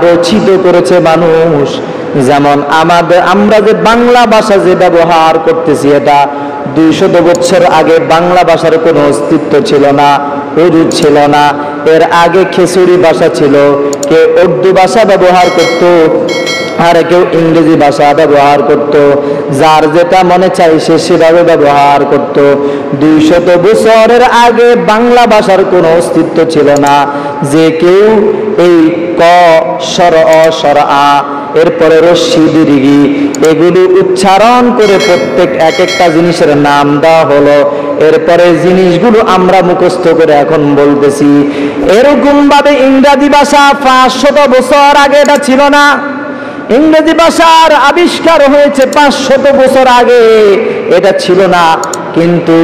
রচিত করেছে মানুষ। যেমন আমরা যে বাংলা ভাষা যে ব্যবহার করতেছি, এটা 200 বছর আগে বাংলা ভাষার কোনো অস্তিত্ব ছিল না, উর্দু ছিল না। এর আগে খিচুড়ি ভাষা ছিল, কেউ উর্দু ভাষা ব্যবহার করত, আর কেউ ইংরেজি ভাষা ব্যবহার করত। যার যেটা মনে চাই সে সেভাবে ব্যবহার করত। 200 বছরের আগে বাংলা ভাষার কোনো অস্তিত্ব ছিল না। যে কেউ এই ক স্বর অ স্বর আ, এরপরে রস্যি দীর্ঘি, এগুলি উচ্চারণ করে প্রত্যেক এক একটা জিনিসের নাম দেওয়া হলো। এরপরে জিনিসগুলো আমরা মুখস্থ করে এখন বলতেছি। এরকম ভাবে ইংরেজি ভাষা 500 বছর আগে এটা ছিল না। ইংরেজি ভাষার আবিষ্কার হয়েছে 500 বছর আগে, এটা ছিল না। কিন্তু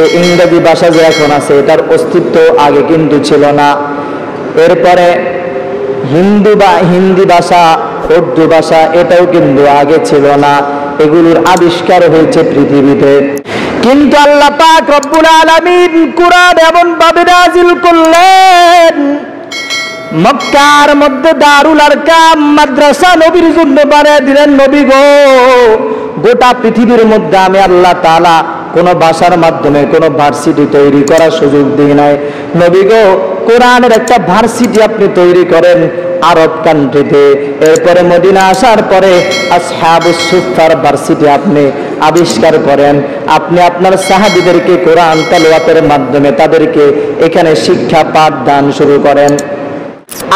এই ইংরেজি ভাষা যে এখন আছে, এটার অস্তিত্ব আগে কিন্তু ছিল না। এরপরে হিন্দি ভাষা, উর্দু ভাষা, এটাও কিন্তু আগে ছিল না। এগুলোর আবিষ্কার হয়েছে পৃথিবীতে। কিন্তু আল্লাহ পাক রব্বুল আলামিন কুরআন এমন ভাবে নাযিল করলেন, মক্কার মধ্যে দারুল আরকাম মাদ্রাসা নবীর জন্য বানিয়ে দিলেন। নবী গো, গোটা পৃথিবীর মধ্যে আমি আল্লাহ তাআলা কোন ভাষার মাধ্যমে কোন ভার্সিটি তৈরি করার সুযোগ দিই নাই। নবী গো, কোরআনের একটা ভার্সিটি আপনি তৈরি করেন আরব কান্ট্রিতে। এরপরে মদিনা আসার পরে আসহাবুস সুফফার ভার্সিটি আপনি আবিষ্কার করেন। আপনি আপনার সাহাবীদেরকে কোরআন তেলাওয়াতের মাধ্যমে তাদেরকে এখানে শিক্ষা পাঠ দান শুরু করেন।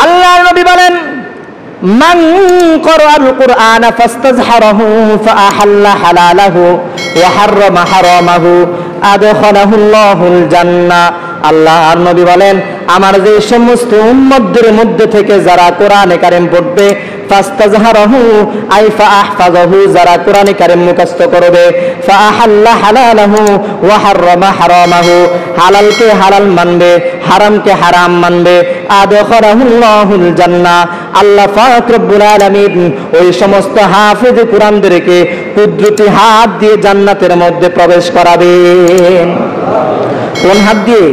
আল্লাহর নবী বলেন, মান ক্বরাআল কুরআনা ফাস্তাযহারাহু ফাআহাল্লা হালালাহু ওয়া হাররামা হারামাহু আদখালাহুল্লাহুল জান্নাহ। আল্লাহর নবী বলেন, আমার যে সমস্ত উম্মতদের মধ্যে থেকে যারা কোরআনে কারীম পড়বে, ফাস্তাযহারাহু আই ফাআহফাযাহু, যারা কোরআনে কারীম মুখস্থ করবে, ফাআহাল্লা হালালাহু ওয়া হাররামা হারামাহু, হালালকে হালাল মানবে, হারামকে হারাম মানবে, আদখালাহুল্লাহুল জান্নাহ, আল্লাহ পাক রব্বুল আলামিন ওই সমস্ত হাফেজ কোরআনদেরকে কুদরতি হাত দিয়ে জান্নাতের মধ্যে প্রবেশ করাবেন। কোন হাত দিয়ে?